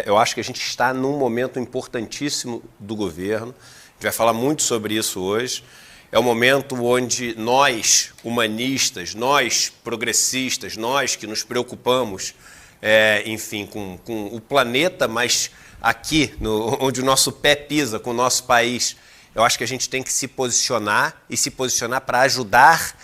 Eu acho que a gente está num momento importantíssimo do governo. A gente vai falar muito sobre isso hoje. É um momento onde nós, humanistas, nós, progressistas, nós que nos preocupamos, enfim, com o planeta, mas aqui, onde o nosso pé pisa, com o nosso país, eu acho que a gente tem que se posicionar e se posicionar para ajudar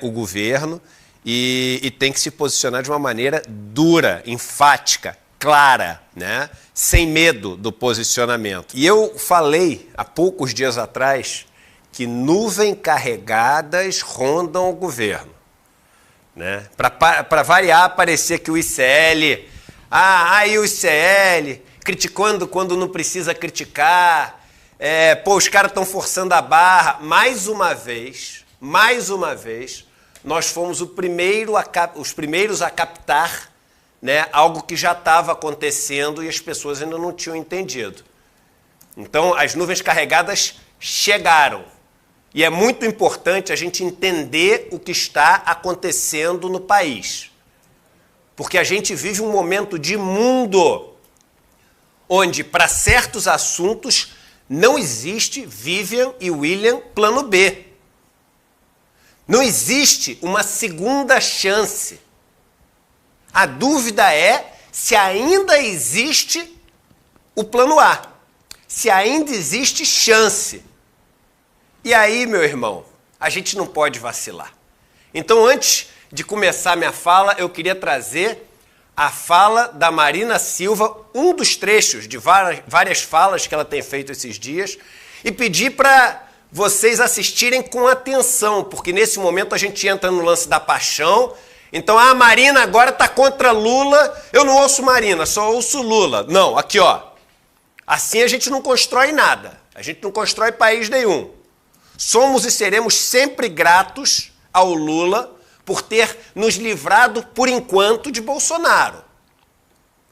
o governo e tem que se posicionar de uma maneira dura, enfática, clara, né? Sem medo do posicionamento. E eu falei há poucos dias atrás que nuvens carregadas rondam o governo, né? Para variar, parecer que o ICL... aí o ICL, criticando quando não precisa criticar, os caras estão forçando a barra. Mais uma vez, nós fomos os primeiros a captar, né, algo que já estava acontecendo e as pessoas ainda não tinham entendido. Então, as nuvens carregadas chegaram. E é muito importante a gente entender o que está acontecendo no país. Porque a gente vive um momento de mundo onde, para certos assuntos, não existe, Vivian e William, plano B. Não existe uma segunda chance. A dúvida é se ainda existe o plano A, se ainda existe chance. E aí, meu irmão, a gente não pode vacilar. Então, antes de começar minha fala, eu queria trazer a fala da Marina Silva, um dos trechos de várias falas que ela tem feito esses dias, e pedir para vocês assistirem com atenção, porque nesse momento a gente entra no lance da paixão. Então, a Marina agora está contra Lula. Eu não ouço Marina, só ouço Lula. Não, aqui, ó. Assim a gente não constrói nada. A gente não constrói país nenhum. Somos e seremos sempre gratos ao Lula por ter nos livrado, por enquanto, de Bolsonaro.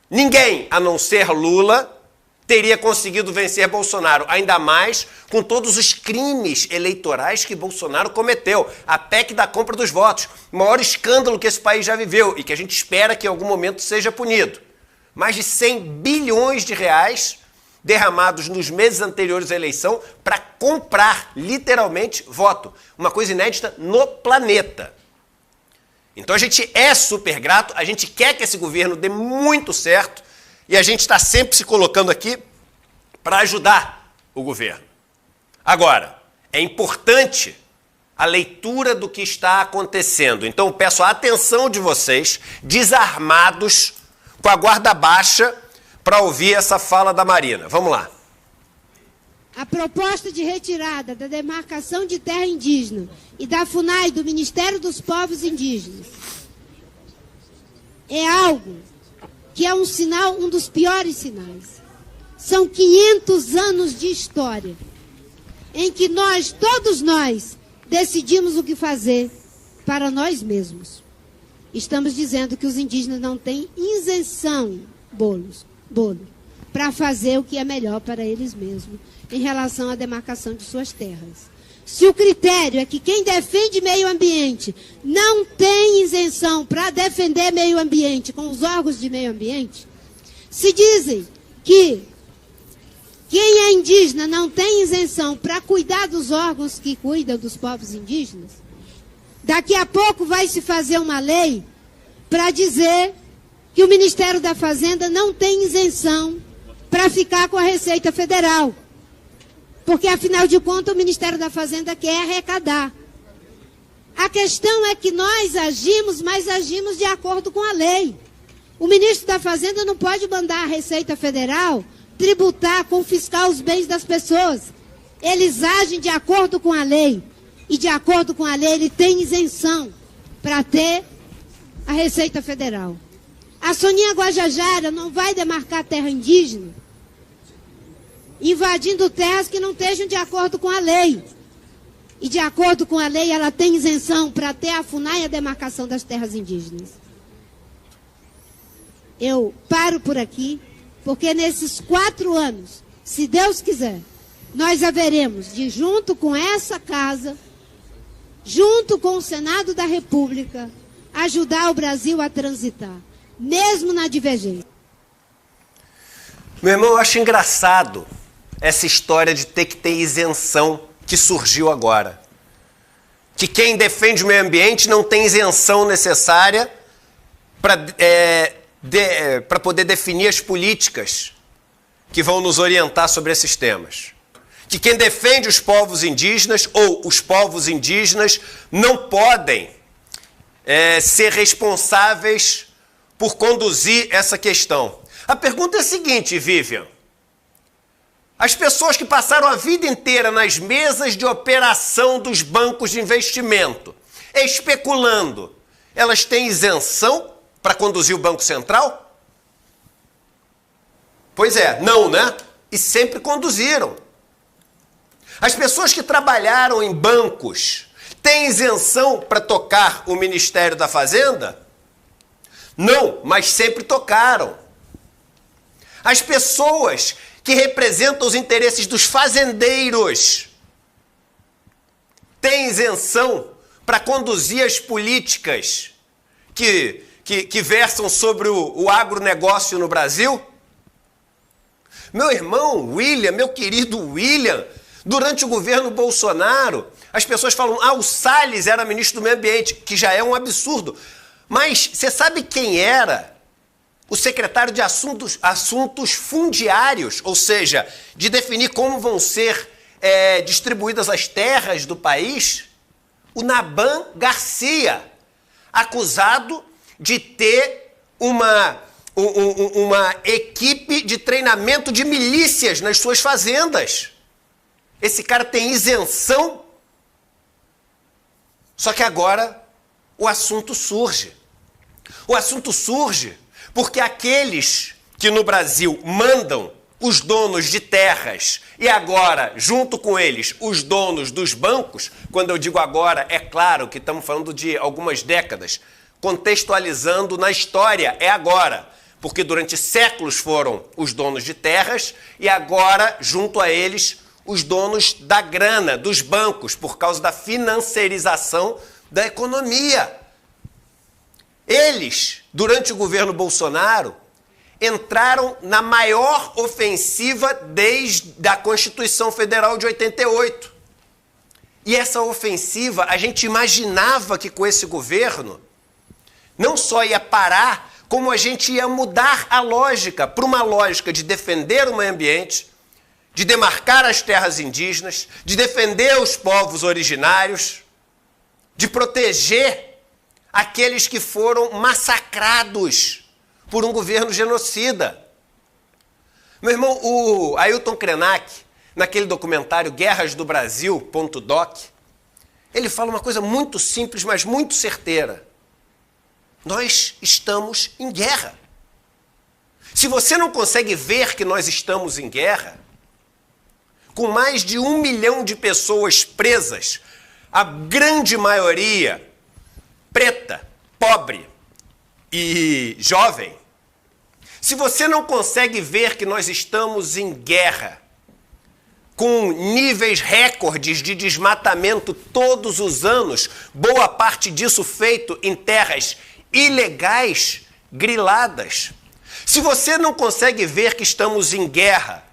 Ninguém, a não ser Lula, teria conseguido vencer Bolsonaro, ainda mais com todos os crimes eleitorais que Bolsonaro cometeu. A PEC da compra dos votos, o maior escândalo que esse país já viveu e que a gente espera que em algum momento seja punido. Mais de 100 bilhões de reais derramados nos meses anteriores à eleição para comprar, literalmente, voto. Uma coisa inédita no planeta. Então a gente é super grato, a gente quer que esse governo dê muito certo e a gente está sempre se colocando aqui para ajudar o governo. Agora, é importante a leitura do que está acontecendo. Então eu peço a atenção de vocês, desarmados, com a guarda baixa, para ouvir essa fala da Marina. Vamos lá. A proposta de retirada da demarcação de terra indígena e da FUNAI, do Ministério dos Povos Indígenas, é algo que é um sinal, um dos piores sinais. São 500 anos de história em que nós, todos nós, decidimos o que fazer para nós mesmos. Estamos dizendo que os indígenas não têm isenção, bolo, para fazer o que é melhor para eles mesmos em relação à demarcação de suas terras. Se o critério é que quem defende meio ambiente não tem isenção para defender meio ambiente com os órgãos de meio ambiente, se dizem que quem é indígena não tem isenção para cuidar dos órgãos que cuidam dos povos indígenas, daqui a pouco vai se fazer uma lei para dizer que o Ministério da Fazenda não tem isenção para ficar com a Receita Federal. Porque, afinal de contas, o Ministério da Fazenda quer arrecadar. A questão é que nós agimos, mas agimos de acordo com a lei. O ministro da Fazenda não pode mandar a Receita Federal tributar, confiscar os bens das pessoas. Eles agem de acordo com a lei. E, de acordo com a lei, ele tem isenção para ter a Receita Federal. A Soninha Guajajara não vai demarcar terra indígena invadindo terras que não estejam de acordo com a lei. E de acordo com a lei, ela tem isenção para ter a FUNAI e a demarcação das terras indígenas. Eu paro por aqui, porque nesses 4 anos, se Deus quiser, nós haveremos de, junto com essa casa, junto com o Senado da República, ajudar o Brasil a transitar, mesmo na divergência. Meu irmão, eu acho engraçado essa história de ter que ter isenção que surgiu agora. Que quem defende o meio ambiente não tem isenção necessária para poder definir as políticas que vão nos orientar sobre esses temas. Que quem defende os povos indígenas ou os povos indígenas não podem ser responsáveis por conduzir essa questão. A pergunta é a seguinte, Vivian. As pessoas que passaram a vida inteira nas mesas de operação dos bancos de investimento, especulando, elas têm isenção para conduzir o Banco Central? Pois é, não, né? E sempre conduziram. As pessoas que trabalharam em bancos têm isenção para tocar o Ministério da Fazenda? Não, mas sempre tocaram. As pessoas que representam os interesses dos fazendeiros têm isenção para conduzir as políticas que versam sobre o agronegócio no Brasil? Meu irmão William, meu querido William, durante o governo Bolsonaro, as pessoas falam, o Salles era ministro do Meio Ambiente, que já é um absurdo. Mas você sabe quem era o secretário de assuntos fundiários, ou seja, de definir como vão ser distribuídas as terras do país? O Naban Garcia, acusado de ter uma equipe de treinamento de milícias nas suas fazendas. Esse cara tem isenção. Só que agora o assunto surge. O assunto surge porque aqueles que no Brasil mandam os donos de terras e agora, junto com eles, os donos dos bancos, quando eu digo agora, é claro que estamos falando de algumas décadas, contextualizando na história, é agora, porque durante séculos foram os donos de terras e agora, junto a eles, os donos da grana, dos bancos, por causa da financiarização da economia. Eles, durante o governo Bolsonaro, entraram na maior ofensiva desde a Constituição Federal de 88. E essa ofensiva, a gente imaginava que com esse governo, não só ia parar, como a gente ia mudar a lógica para uma lógica de defender o meio ambiente, de demarcar as terras indígenas, de defender os povos originários, de proteger aqueles que foram massacrados por um governo genocida. Meu irmão, o Ailton Krenak, naquele documentário Guerras do Brasil.doc, ele fala uma coisa muito simples, mas muito certeira. Nós estamos em guerra. Se você não consegue ver que nós estamos em guerra, com mais de 1 milhão de pessoas presas, a grande maioria preta, pobre e jovem, se você não consegue ver que nós estamos em guerra, com níveis recordes de desmatamento todos os anos, boa parte disso feito em terras ilegais, griladas, se você não consegue ver que estamos em guerra,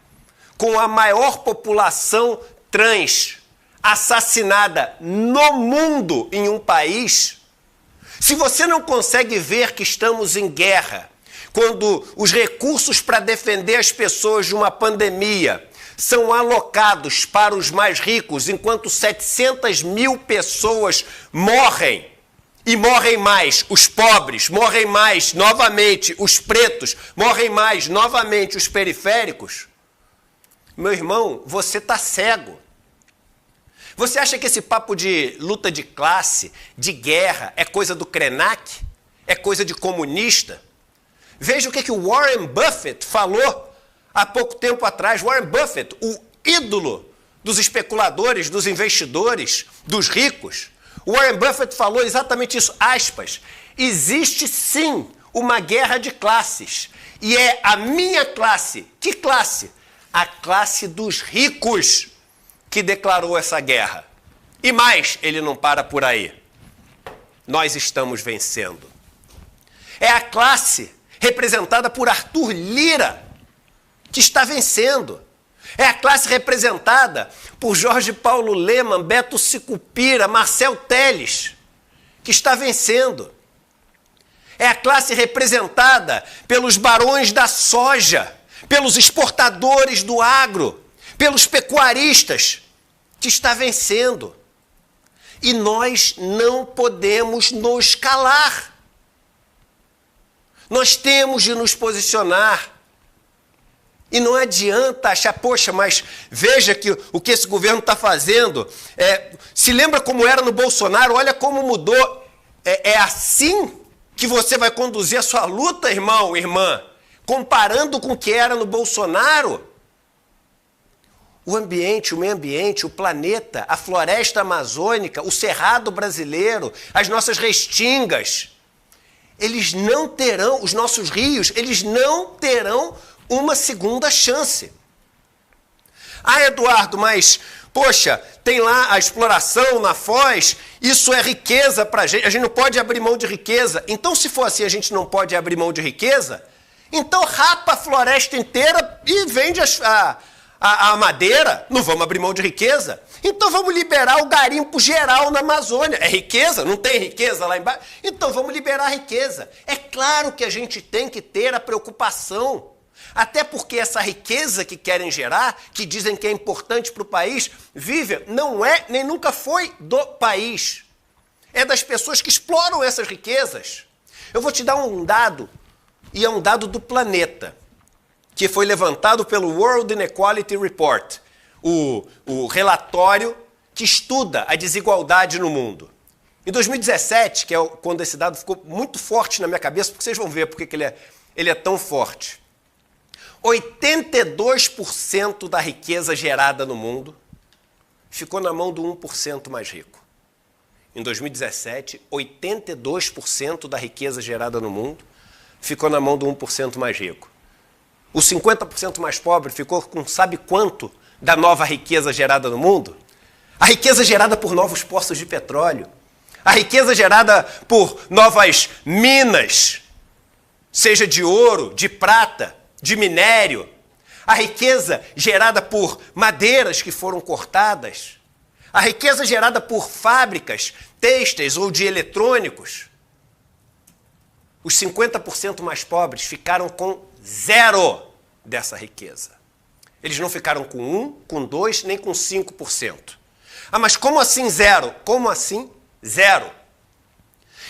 com a maior população trans assassinada no mundo em um país, se você não consegue ver que estamos em guerra, quando os recursos para defender as pessoas de uma pandemia são alocados para os mais ricos, enquanto 700 mil pessoas morrem, e morrem mais os pobres, morrem mais novamente os pretos, morrem mais novamente os periféricos, meu irmão, você está cego. Você acha que esse papo de luta de classe, de guerra, é coisa do Krenak? É coisa de comunista? Veja o que o Warren Buffett falou há pouco tempo atrás. Warren Buffett, o ídolo dos especuladores, dos investidores, dos ricos. Warren Buffett falou exatamente isso, aspas, existe sim uma guerra de classes. E é a minha classe. Que classe? A classe dos ricos que declarou essa guerra. E mais, ele não para por aí. Nós estamos vencendo. É a classe representada por Arthur Lira que está vencendo. É a classe representada por Jorge Paulo Lemann, Beto Sicupira, Marcel Telles, que está vencendo. É a classe representada pelos barões da soja, pelos exportadores do agro, pelos pecuaristas, que está vencendo. E nós não podemos nos calar. Nós temos de nos posicionar. E não adianta achar, poxa, mas veja que o que esse governo está fazendo. Se lembra como era no Bolsonaro? Olha como mudou. É assim que você vai conduzir a sua luta, irmão, irmã? Comparando com o que era no Bolsonaro? O ambiente, o meio ambiente, o planeta, a floresta amazônica, o cerrado brasileiro, as nossas restingas, eles não terão, os nossos rios, eles não terão uma segunda chance. Ah, Eduardo, mas, poxa, tem lá a exploração na Foz, isso é riqueza para a gente não pode abrir mão de riqueza. Então, se for assim, a gente não pode abrir mão de riqueza, então rapa a floresta inteira e vende a madeira, não vamos abrir mão de riqueza. Então vamos liberar o garimpo geral na Amazônia. É riqueza? Não tem riqueza lá embaixo? Então vamos liberar a riqueza. É claro que a gente tem que ter a preocupação. Até porque essa riqueza que querem gerar, que dizem que é importante para o país, Vivian, não é nem nunca foi do país. É das pessoas que exploram essas riquezas. Eu vou te dar um dado, e é um dado do planeta, que foi levantado pelo World Inequality Report, o relatório que estuda a desigualdade no mundo. Em 2017, que é quando esse dado ficou muito forte na minha cabeça, porque vocês vão ver porque que ele é tão forte. 82% da riqueza gerada no mundo ficou na mão do 1% mais rico. Em 2017, 82% da riqueza gerada no mundo ficou na mão do 1% mais rico. O 50% mais pobre ficou com sabe quanto da nova riqueza gerada no mundo? A riqueza gerada por novos poços de petróleo. A riqueza gerada por novas minas, seja de ouro, de prata, de minério. A riqueza gerada por madeiras que foram cortadas. A riqueza gerada por fábricas têxteis ou de eletrônicos. Os 50% mais pobres ficaram com zero dessa riqueza. Eles não ficaram com 1, com 2, nem com 5%. Ah, mas como assim zero? Como assim zero?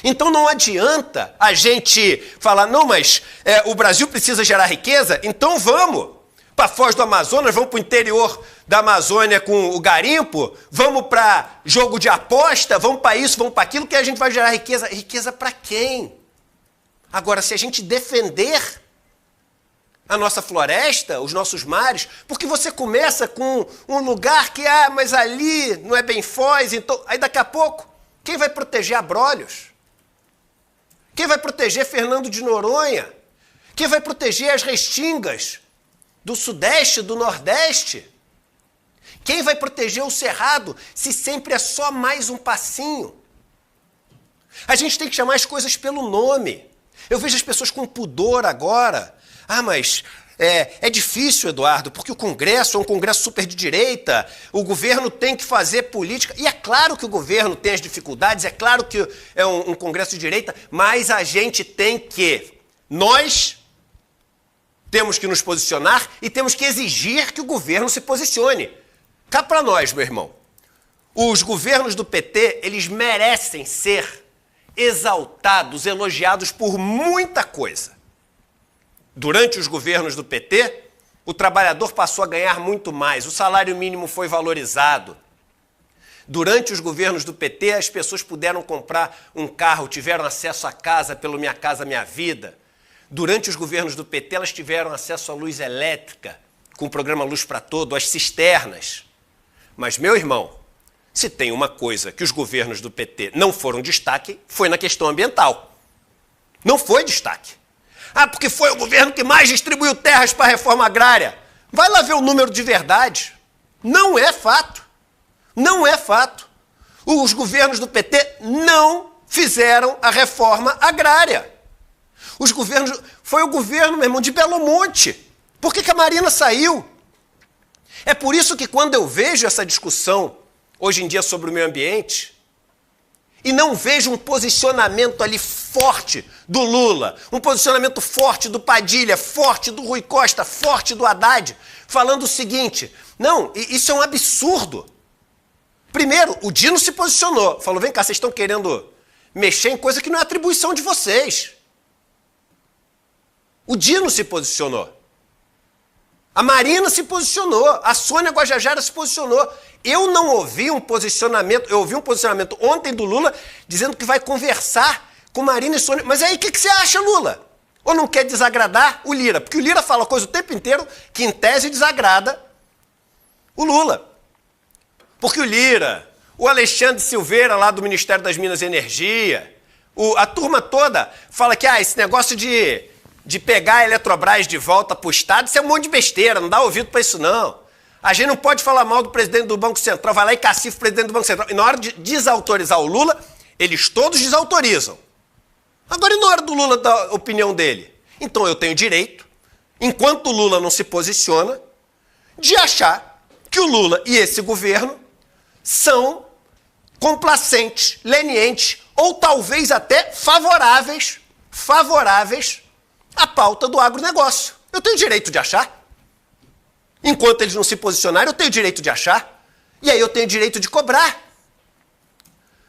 Então não adianta a gente falar, não, mas o Brasil precisa gerar riqueza, então vamos para a Foz do Amazonas, vamos para o interior da Amazônia com o garimpo, vamos para jogo de aposta, vamos para isso, vamos para aquilo, que a gente vai gerar riqueza. Riqueza para quem? Agora, se a gente defender a nossa floresta, os nossos mares, porque você começa com um lugar que, mas ali não é bem Foz, então, aí daqui a pouco, quem vai proteger Abrolhos? Quem vai proteger Fernando de Noronha? Quem vai proteger as restingas do Sudeste, do Nordeste? Quem vai proteger o Cerrado, se sempre é só mais um passinho? A gente tem que chamar as coisas pelo nome. Eu vejo as pessoas com pudor agora. Ah, mas é difícil, Eduardo, porque o Congresso é um Congresso super de direita, o governo tem que fazer política. E é claro que o governo tem as dificuldades, é claro que é um Congresso de direita, mas a gente tem que, nós temos que nos posicionar e temos que exigir que o governo se posicione. Cá para nós, meu irmão. Os governos do PT, eles merecem ser exaltados, elogiados por muita coisa. Durante os governos do PT, o trabalhador passou a ganhar muito mais, o salário mínimo foi valorizado. Durante os governos do PT, as pessoas puderam comprar um carro, tiveram acesso à casa pelo Minha Casa Minha Vida. Durante os governos do PT, elas tiveram acesso à luz elétrica, com o programa Luz para Todo, às cisternas. Mas, meu irmão, se tem uma coisa que os governos do PT não foram destaque, foi na questão ambiental. Não foi destaque. Ah, porque foi o governo que mais distribuiu terras para a reforma agrária. Vai lá ver o número de verdade. Não é fato. Não é fato. Os governos do PT não fizeram a reforma agrária. Foi o governo, meu irmão, de Belo Monte. Por que a Marina saiu? É por isso que quando eu vejo essa discussão, hoje em dia, sobre o meio ambiente, e não vejo um posicionamento ali forte do Lula, um posicionamento forte do Padilha, forte do Rui Costa, forte do Haddad, falando o seguinte, não, isso é um absurdo. Primeiro, o Dino se posicionou, falou, vem cá, vocês estão querendo mexer em coisa que não é atribuição de vocês. O Dino se posicionou. A Marina se posicionou, a Sônia Guajajara se posicionou. Eu não ouvi um posicionamento, eu ouvi um posicionamento ontem do Lula dizendo que vai conversar com Marina e Sônia. Mas aí o que você acha, Lula? Ou não quer desagradar o Lira? Porque o Lira fala coisa o tempo inteiro que em tese desagrada o Lula. Porque o Lira, o Alexandre Silveira lá do Ministério das Minas e Energia, a turma toda fala que esse negócio de pegar a Eletrobras de volta para o Estado, isso é um monte de besteira, não dá ouvido para isso não. A gente não pode falar mal do presidente do Banco Central, vai lá e cacifa o presidente do Banco Central. E na hora de desautorizar o Lula, eles todos desautorizam. Agora e na hora do Lula dar a opinião dele? Então eu tenho direito, enquanto o Lula não se posiciona, de achar que o Lula e esse governo são complacentes, lenientes, ou talvez até favoráveis à pauta do agronegócio. Eu tenho direito de achar. Enquanto eles não se posicionarem, eu tenho direito de achar. E aí eu tenho direito de cobrar.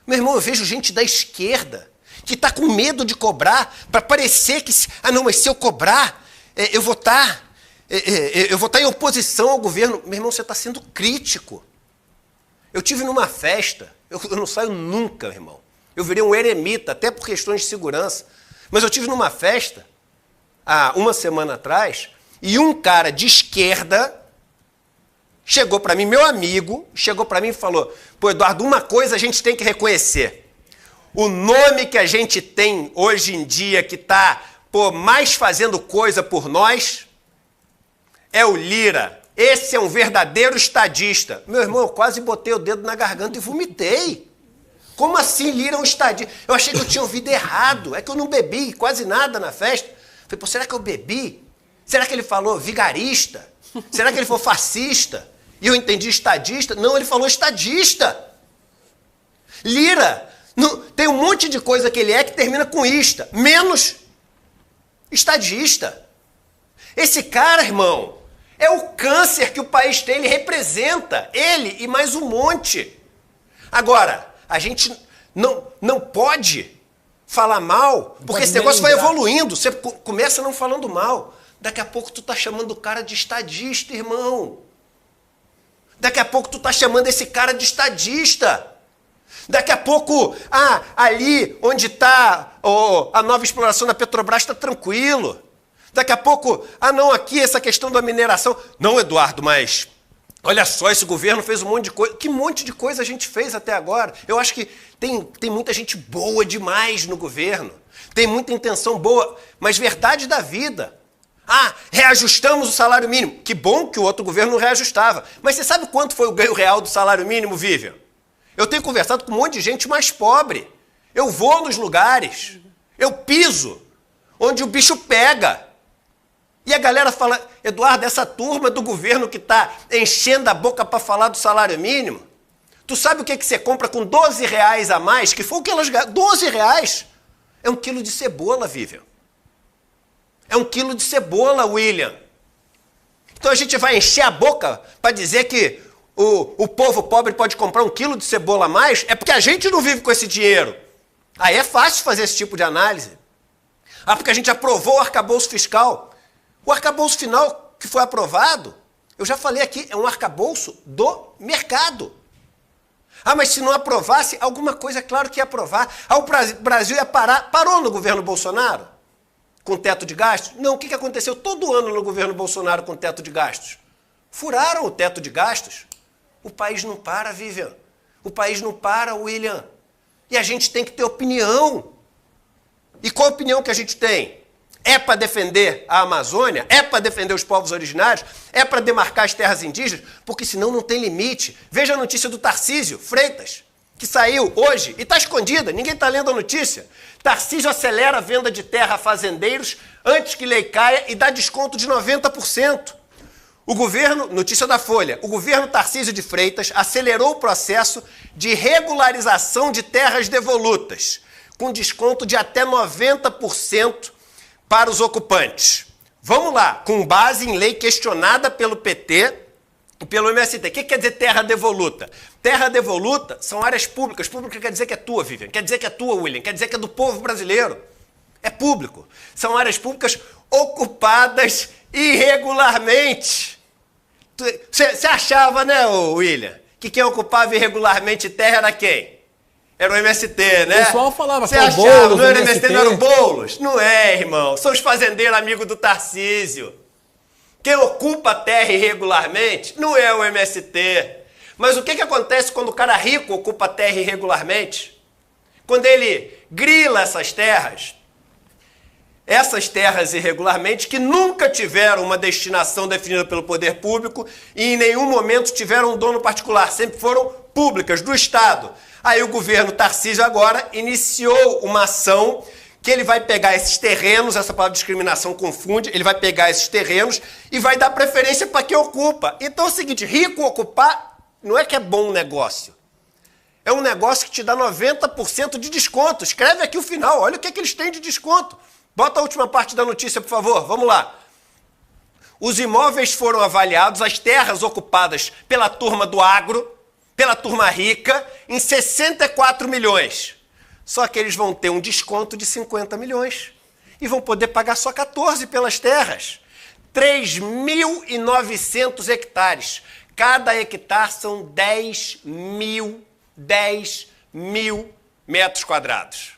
Meu irmão, eu vejo gente da esquerda que está com medo de cobrar para parecer que... não, mas se eu cobrar, eu vou estar em oposição ao governo. Meu irmão, você está sendo crítico. Eu tive numa festa, eu não saio nunca, meu irmão. Eu virei um eremita, até por questões de segurança. Mas eu tive numa festa, há uma semana atrás, e um cara de esquerda chegou para mim, meu amigo, chegou para mim e falou, pô, Eduardo, uma coisa a gente tem que reconhecer. O nome que a gente tem hoje em dia que está mais fazendo coisa por nós é o Lira. Esse é um verdadeiro estadista. Meu irmão, eu quase botei o dedo na garganta e vomitei. Como assim Lira é um estadista? Eu achei que eu tinha ouvido errado. É que eu não bebi quase nada na festa. Falei, pô, será que eu bebi? Será que ele falou vigarista? Será que ele falou fascista? E eu entendi estadista? Não, ele falou estadista. Lira, tem um monte de coisa que ele é que termina com ista, menos estadista. Esse cara, irmão, é o câncer que o país tem, ele representa, ele e mais um monte. Agora, a gente não pode falar mal, porque esse negócio vai evoluindo. Você começa não falando mal. Daqui a pouco tu tá chamando o cara de estadista, irmão. Daqui a pouco tu tá chamando esse cara de estadista. Daqui a pouco, ali onde está a nova exploração da Petrobras está tranquilo. Daqui a pouco, não, aqui essa questão da mineração. Não, Eduardo, mas olha só, esse governo fez um monte de coisa. Que monte de coisa a gente fez até agora? Eu acho que tem muita gente boa demais no governo. Tem muita intenção boa, mas verdade da vida. Reajustamos o salário mínimo. Que bom que o outro governo não reajustava. Mas você sabe quanto foi o ganho real do salário mínimo, Vivian? Eu tenho conversado com um monte de gente mais pobre. Eu vou nos lugares, eu piso onde o bicho pega. E a galera fala, Eduardo, essa turma do governo que está enchendo a boca para falar do salário mínimo, tu sabe o que você compra com R$12 a mais? Que foi o que elas ganharam? R$12? É 1 quilo de cebola, Vivian. É 1 quilo de cebola, William. Então a gente vai encher a boca para dizer que o povo pobre pode comprar 1 quilo de cebola a mais? É porque a gente não vive com esse dinheiro. Aí é fácil fazer esse tipo de análise. Porque a gente aprovou o arcabouço fiscal. O arcabouço final que foi aprovado, eu já falei aqui, é um arcabouço do mercado. Mas se não aprovasse, alguma coisa é claro que ia aprovar. O Brasil ia parar. Parou no governo Bolsonaro? Com teto de gastos? Não, o que aconteceu todo ano no governo Bolsonaro com teto de gastos? Furaram o teto de gastos. O país não para, Vivian. O país não para, William. E a gente tem que ter opinião. E qual a opinião que a gente tem? É para defender a Amazônia? É para defender os povos originários? É para demarcar as terras indígenas? Porque senão não tem limite. Veja a notícia do Tarcísio Freitas, que saiu hoje e está escondida, ninguém está lendo a notícia. Tarcísio acelera a venda de terra a fazendeiros antes que lei caia e dá desconto de 90%. O governo, notícia da Folha, o governo Tarcísio de Freitas acelerou o processo de regularização de terras devolutas, com desconto de até 90% para os ocupantes. Vamos lá, com base em lei questionada pelo PT e pelo MST. O que quer dizer terra devoluta? Terra devoluta são áreas públicas. Pública quer dizer que é tua, Vivian. Quer dizer que é tua, William. Quer dizer que é do povo brasileiro. É público. São áreas públicas ocupadas irregularmente. Você achava, né, William, que quem ocupava irregularmente terra era quem? Era o MST, né? O pessoal falava que o Boulos, não era o MST, não era o Boulos? Não é, irmão. São os fazendeiros amigos do Tarcísio. Quem ocupa a terra irregularmente não é o MST. Mas o que acontece quando o cara rico ocupa a terra irregularmente? Quando ele grila essas terras irregularmente, que nunca tiveram uma destinação definida pelo poder público e em nenhum momento tiveram um dono particular, sempre foram públicas, do Estado. Aí o governo Tarcísio agora iniciou uma ação que ele vai pegar esses terrenos, essa palavra discriminação confunde, ele vai pegar esses terrenos e vai dar preferência para quem ocupa. Então é o seguinte, rico ocupar não é que é bom negócio. É um negócio que te dá 90% de desconto. Escreve aqui o final, olha o que eles têm de desconto. Bota a última parte da notícia, por favor. Vamos lá. Os imóveis foram avaliados, as terras ocupadas pela turma do agro, pela turma rica, em 64 milhões. Só que eles vão ter um desconto de 50 milhões. E vão poder pagar só 14 pelas terras. 3.900 hectares. Cada hectare são 10 mil metros quadrados.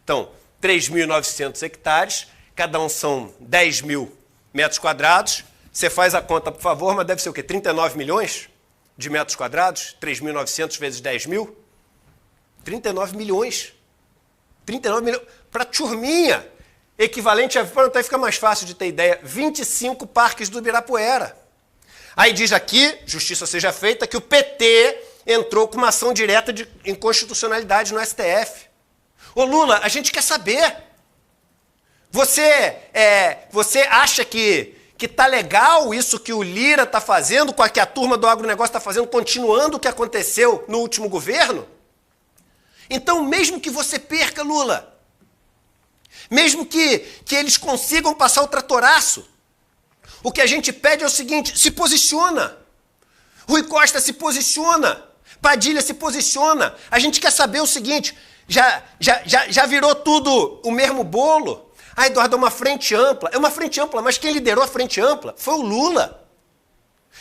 Então, 3.900 hectares, cada um são 10 mil metros quadrados. Você faz a conta, por favor, mas deve ser o quê? 39 milhões de metros quadrados? 3.900 vezes 10 mil? 39 milhões. 39 milhões. Para turminha, equivalente a, pronto, aí fica mais fácil de ter ideia, 25 parques do Ibirapuera. Aí diz aqui, justiça seja feita, que o PT entrou com uma ação direta de inconstitucionalidade no STF. Ô Lula, a gente quer saber. Você acha que tá legal isso que o Lira está fazendo, com a que a turma do agronegócio está fazendo, continuando o que aconteceu no último governo? Então, mesmo que você perca, Lula, mesmo que eles consigam passar o tratoraço, o que a gente pede é o seguinte, se posiciona. Rui Costa se posiciona. Padilha se posiciona. A gente quer saber o seguinte, já virou tudo o mesmo bolo? Ah, Eduardo, é uma frente ampla. É uma frente ampla, mas quem liderou a frente ampla foi o Lula.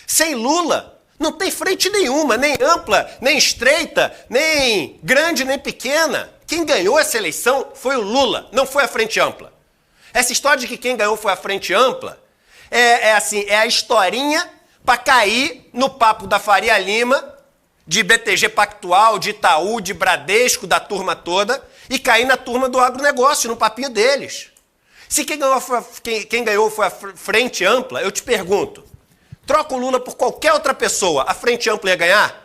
Sem Lula, não tem frente nenhuma, nem ampla, nem estreita, nem grande, nem pequena. Quem ganhou essa eleição foi o Lula, não foi a frente ampla. Essa história de que quem ganhou foi a frente ampla é a historinha para cair no papo da Faria Lima, de BTG Pactual, de Itaú, de Bradesco, da turma toda, e cair na turma do agronegócio, no papinho deles. Se quem ganhou foi a frente ampla, eu te pergunto, troca o Lula por qualquer outra pessoa, a frente ampla ia ganhar?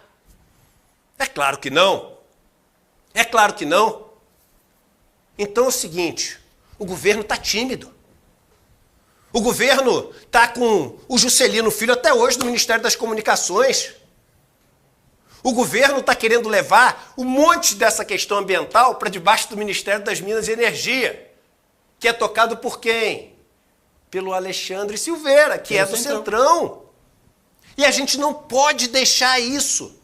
É claro que não. É claro que não. Então é o seguinte, o governo está tímido. O governo está com o Juscelino Filho até hoje no Ministério das Comunicações. O governo está querendo levar um monte dessa questão ambiental para debaixo do Ministério das Minas e Energia, que é tocado por quem? Pelo Alexandre Silveira, que é do Centrão. E a gente não pode deixar isso.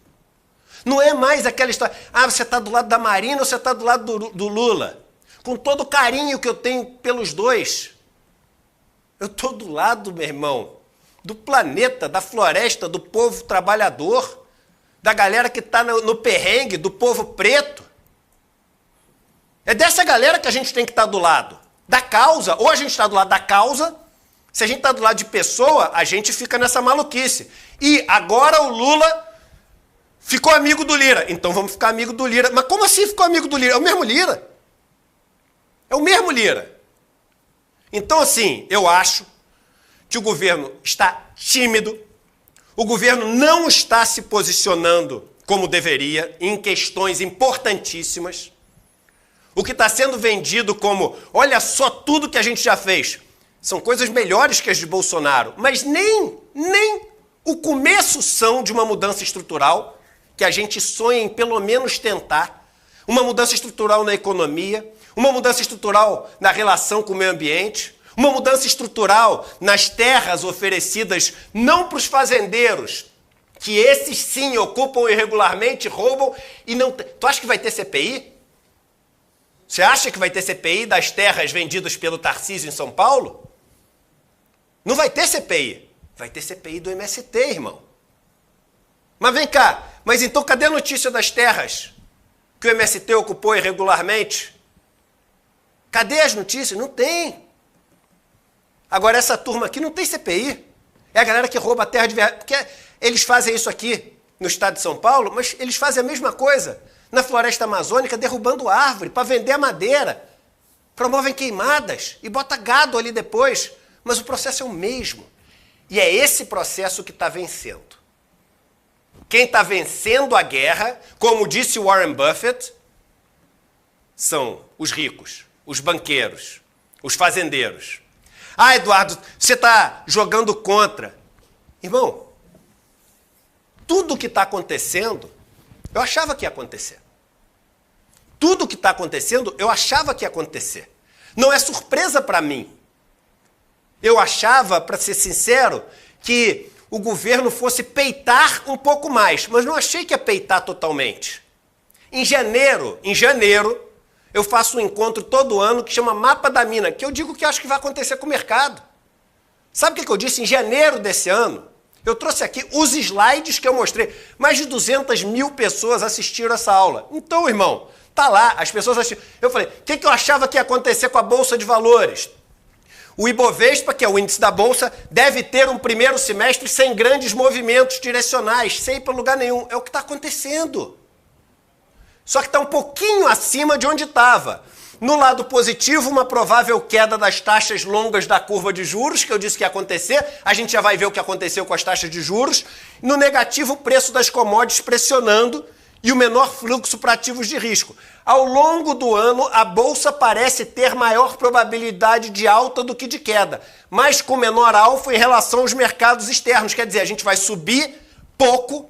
Não é mais aquela história, você está do lado da Marina ou você está do lado do Lula? Com todo o carinho que eu tenho pelos dois, eu estou do lado, meu irmão, do planeta, da floresta, do povo trabalhador, da galera que está no perrengue, do povo preto. É dessa galera que a gente tem que estar do lado. Da causa, ou a gente está do lado da causa, se a gente está do lado de pessoa, a gente fica nessa maluquice. E agora o Lula ficou amigo do Lira, então vamos ficar amigo do Lira. Mas como assim ficou amigo do Lira? É o mesmo Lira. É o mesmo Lira. Então, assim, eu acho que o governo está tímido, o governo não está se posicionando como deveria em questões importantíssimas. O que está sendo vendido como, olha só tudo que a gente já fez, são coisas melhores que as de Bolsonaro, mas nem o começo são de uma mudança estrutural, que a gente sonha em pelo menos tentar, uma mudança estrutural na economia, uma mudança estrutural na relação com o meio ambiente, uma mudança estrutural nas terras oferecidas não para os fazendeiros, que esses sim ocupam irregularmente, roubam e não... Tu acha que vai ter CPI? Você acha que vai ter CPI das terras vendidas pelo Tarcísio em São Paulo? Não vai ter CPI. Vai ter CPI do MST, irmão. Mas vem cá, mas então cadê a notícia das terras que o MST ocupou irregularmente? Cadê as notícias? Não tem. Agora essa turma aqui não tem CPI. É a galera que rouba a terra de verdade. Porque eles fazem isso aqui no estado de São Paulo, mas eles fazem a mesma coisa na floresta amazônica, derrubando árvore para vender a madeira. Promovem queimadas e bota gado ali depois. Mas o processo é o mesmo. E é esse processo que está vencendo. Quem está vencendo a guerra, como disse Warren Buffett, são os ricos, os banqueiros, os fazendeiros. Ah, Eduardo, você está jogando contra. Irmão, tudo o que está acontecendo, eu achava que ia acontecer. Tudo o que está acontecendo, eu achava que ia acontecer. Não é surpresa para mim. Eu achava, para ser sincero, que o governo fosse peitar um pouco mais, mas não achei que ia peitar totalmente. Em janeiro, eu faço um encontro todo ano que chama Mapa da Mina, que eu digo que acho que vai acontecer com o mercado. Sabe o que eu disse? Em janeiro desse ano, eu trouxe aqui os slides que eu mostrei. Mais de 200 mil pessoas assistiram essa aula. Então, irmão, tá lá, as pessoas assistiram. Eu falei, o que eu achava que ia acontecer com a Bolsa de Valores? O Ibovespa, que é o índice da Bolsa, deve ter um primeiro semestre sem grandes movimentos direcionais, sem ir para lugar nenhum. É o que está acontecendo. Só que está um pouquinho acima de onde estava. No lado positivo, uma provável queda das taxas longas da curva de juros, que eu disse que ia acontecer. A gente já vai ver o que aconteceu com as taxas de juros. No negativo, o preço das commodities pressionando e o menor fluxo para ativos de risco. Ao longo do ano, a Bolsa parece ter maior probabilidade de alta do que de queda, mas com menor alfa em relação aos mercados externos. Quer dizer, a gente vai subir pouco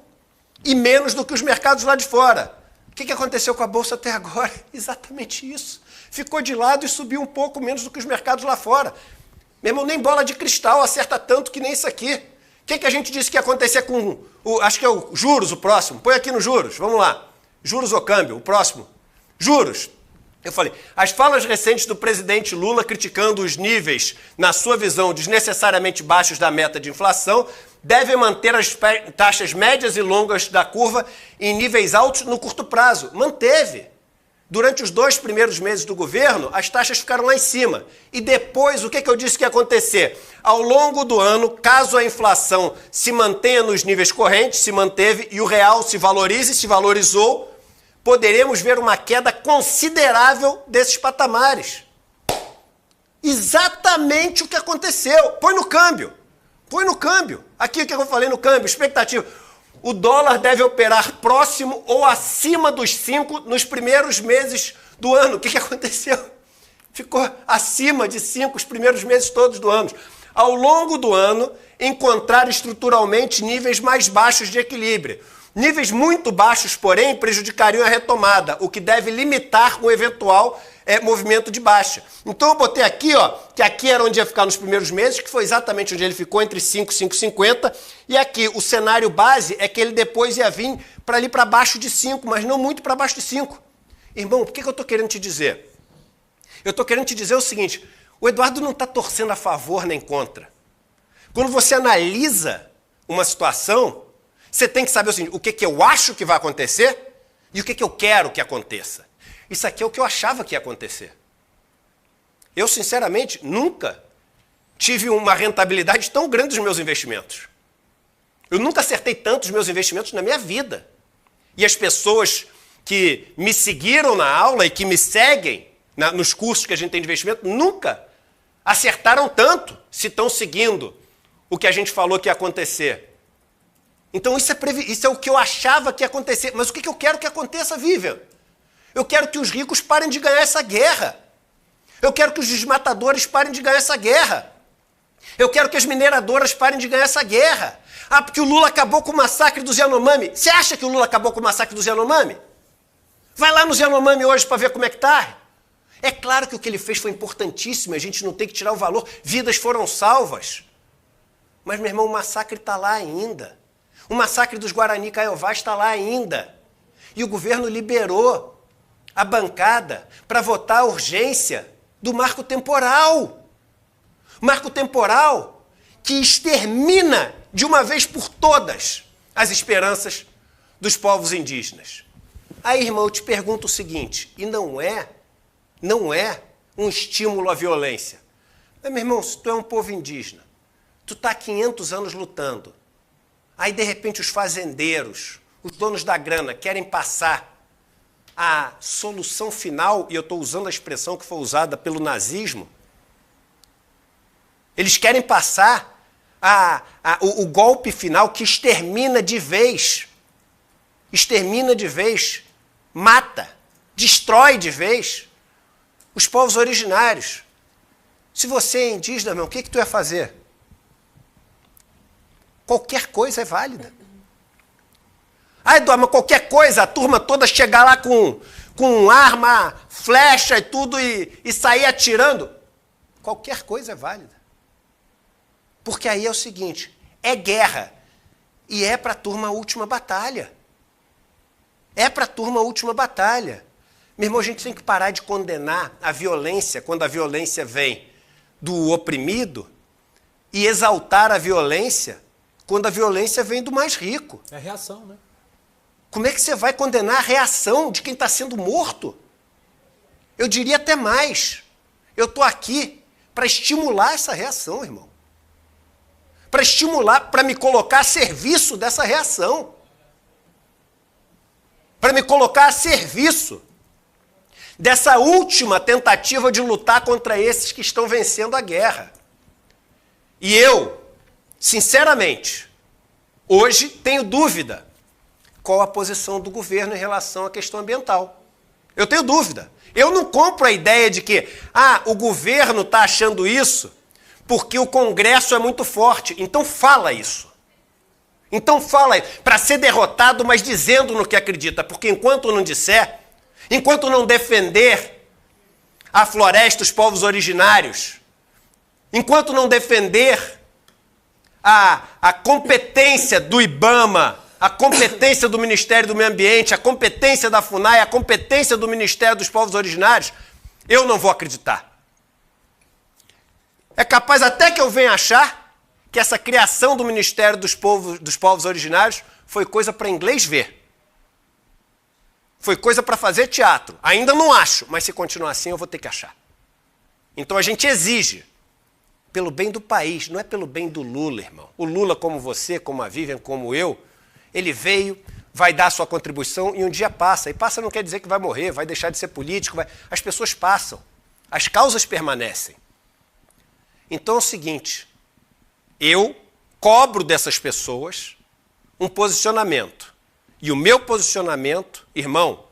e menos do que os mercados lá de fora. O que aconteceu com a Bolsa até agora? Exatamente isso. Ficou de lado e subiu um pouco menos do que os mercados lá fora. Meu irmão, nem bola de cristal acerta tanto que nem isso aqui. O que a gente disse que ia acontecer com acho que é o juros, o próximo. Põe aqui no juros, vamos lá. Juros ou câmbio, o próximo. Juros. Eu falei, as falas recentes do presidente Lula criticando os níveis, na sua visão, desnecessariamente baixos da meta de inflação, devem manter as taxas médias e longas da curva em níveis altos no curto prazo. Manteve. Durante os 2 primeiros meses do governo, as taxas ficaram lá em cima. E depois, o que eu disse que ia acontecer? Ao longo do ano, caso a inflação se mantenha nos níveis correntes, se manteve, e o real se valorize, se valorizou, poderemos ver uma queda considerável desses patamares. Exatamente o que aconteceu. Põe no câmbio. Põe no câmbio. Aqui o que eu falei no câmbio, expectativa. O dólar deve operar próximo ou acima dos 5 nos primeiros meses do ano. O que aconteceu? Ficou acima de 5 os primeiros meses todos do ano. Ao longo do ano, encontrar estruturalmente níveis mais baixos de equilíbrio. Níveis muito baixos, porém, prejudicariam a retomada, o que deve limitar o eventual movimento de baixa. Então eu botei aqui, ó, que aqui era onde ia ficar nos primeiros meses, que foi exatamente onde ele ficou, entre 5 e 5,50, e aqui o cenário base é que ele depois ia vir para ali para baixo de 5, mas não muito para baixo de 5. Irmão, o que eu estou querendo te dizer? Eu estou querendo te dizer o seguinte, o Eduardo não está torcendo a favor nem contra. Quando você analisa uma situação, você tem que saber o seguinte, o que eu acho que vai acontecer e o que eu quero que aconteça. Isso aqui é o que eu achava que ia acontecer. Eu, sinceramente, nunca tive uma rentabilidade tão grande dos meus investimentos. Eu nunca acertei tanto os meus investimentos na minha vida. E as pessoas que me seguiram na aula e que me seguem nos cursos que a gente tem de investimento, nunca acertaram tanto se estão seguindo o que a gente falou que ia acontecer. Então isso é o que eu achava que ia acontecer. Mas o que eu quero que aconteça, Vivian? Eu quero que os ricos parem de ganhar essa guerra. Eu quero que os desmatadores parem de ganhar essa guerra. Eu quero que as mineradoras parem de ganhar essa guerra. Ah, porque o Lula acabou com o massacre dos Yanomami. Você acha que o Lula acabou com o massacre dos Yanomami? Vai lá nos Yanomami hoje para ver como é que tá. É claro que o que ele fez foi importantíssimo, a gente não tem que tirar o valor. Vidas foram salvas. Mas, meu irmão, o massacre está lá ainda. O massacre dos Guarani Kaiowás está lá ainda. E o governo liberou a bancada para votar a urgência do marco temporal. Marco temporal que extermina de uma vez por todas as esperanças dos povos indígenas. Aí, irmão, eu te pergunto o seguinte, e não é um estímulo à violência. Mas, meu irmão, se tu é um povo indígena, tu está há 500 anos lutando, aí, de repente, os fazendeiros, os donos da grana, querem passar a solução final, e eu estou usando a expressão que foi usada pelo nazismo, eles querem passar o golpe final que extermina de vez, mata, destrói de vez os povos originários. Se você é indígena, meu, o que tu ia fazer? Qualquer coisa é válida. Ah, Eduardo, mas qualquer coisa, a turma toda chegar lá com arma, flecha e tudo e sair atirando. Qualquer coisa é válida. Porque aí é o seguinte, é guerra. E é para a turma a última batalha. É para a turma a última batalha. Meu irmão, a gente tem que parar de condenar a violência quando a violência vem do oprimido e exaltar a violência quando a violência vem do mais rico. É reação, né? Como é que você vai condenar a reação de quem está sendo morto? Eu diria até mais. Eu estou aqui para estimular essa reação, irmão. Para estimular, para me colocar a serviço dessa reação. Para me colocar a serviço dessa última tentativa de lutar contra esses que estão vencendo a guerra. E eu, sinceramente, hoje tenho dúvida qual a posição do governo em relação à questão ambiental. Eu tenho dúvida. Eu não compro a ideia de que o governo está achando isso porque o Congresso é muito forte. Então fala isso. Então fala para ser derrotado, mas dizendo no que acredita. Porque enquanto não disser, enquanto não defender a floresta, os povos originários, enquanto não defender a competência do IBAMA, a competência do Ministério do Meio Ambiente, a competência da FUNAI, a competência do Ministério dos Povos Originários, eu não vou acreditar. É capaz até que eu venha achar que essa criação do Ministério dos Povos Originários foi coisa para inglês ver. Foi coisa para fazer teatro. Ainda não acho, mas se continuar assim eu vou ter que achar. Então a gente exige, pelo bem do país, não é pelo bem do Lula, irmão. O Lula, como você, como a Vivian, como eu, ele veio, vai dar a sua contribuição e um dia passa. E passa não quer dizer que vai morrer, vai deixar de ser político. As pessoas passam. As causas permanecem. Então é o seguinte, eu cobro dessas pessoas um posicionamento. E o meu posicionamento, irmão,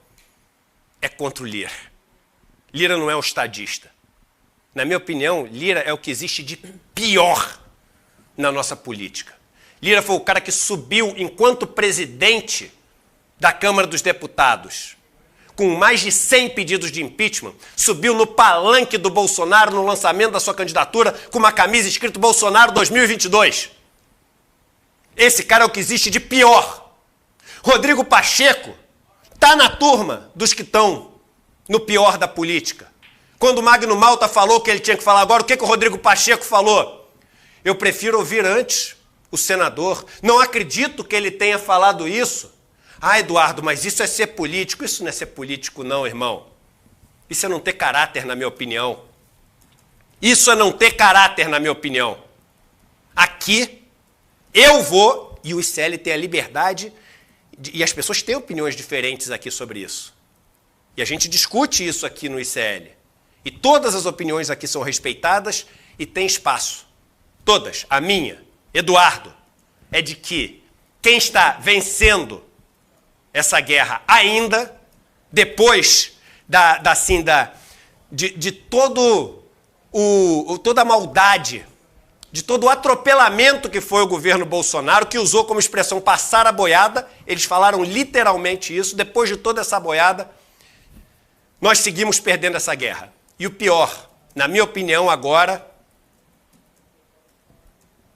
é contra o Lira. Lira não é um estadista. Na minha opinião, Lira é o que existe de pior na nossa política. Lira foi o cara que subiu enquanto presidente da Câmara dos Deputados, com mais de 100 pedidos de impeachment, subiu no palanque do Bolsonaro no lançamento da sua candidatura com uma camisa escrito Bolsonaro 2022. Esse cara é o que existe de pior. Rodrigo Pacheco está na turma dos que estão no pior da política. Quando o Magno Malta falou o que ele tinha que falar agora, o que o Rodrigo Pacheco falou? Eu prefiro ouvir antes o senador. Não acredito que ele tenha falado isso. Ah, Eduardo, mas isso é ser político. Isso não é ser político não, irmão. Isso é não ter caráter, na minha opinião. Isso é não ter caráter, na minha opinião. Aqui, eu vou, e o ICL tem a liberdade, e as pessoas têm opiniões diferentes aqui sobre isso. E a gente discute isso aqui no ICL. E todas as opiniões aqui são respeitadas e tem espaço. Todas. A minha, Eduardo, é de que quem está vencendo essa guerra ainda, depois de toda a maldade, de todo o atropelamento que foi o governo Bolsonaro, que usou como expressão passar a boiada. Eles falaram literalmente isso. Depois de toda essa boiada, nós seguimos perdendo essa guerra. E o pior, na minha opinião agora,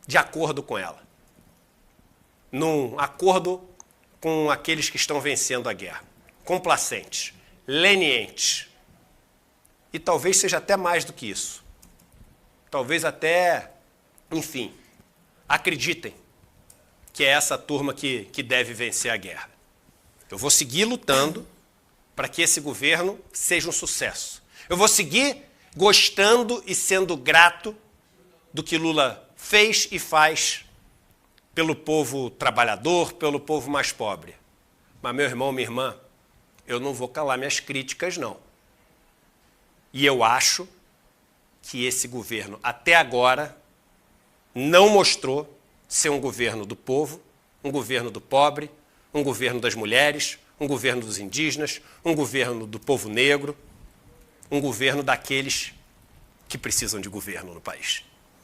de acordo com ela. Num acordo com aqueles que estão vencendo a guerra. Complacentes, lenientes. E talvez seja até mais do que isso. Talvez até, enfim, acreditem que é essa turma que deve vencer a guerra. Eu vou seguir lutando para que esse governo seja um sucesso. Eu vou seguir gostando e sendo grato do que Lula fez e faz pelo povo trabalhador, pelo povo mais pobre. Mas, meu irmão, minha irmã, eu não vou calar minhas críticas, não. E eu acho que esse governo, até agora, não mostrou ser um governo do povo, um governo do pobre, um governo das mulheres, um governo dos indígenas, um governo do povo negro, um governo daqueles que precisam de governo no país.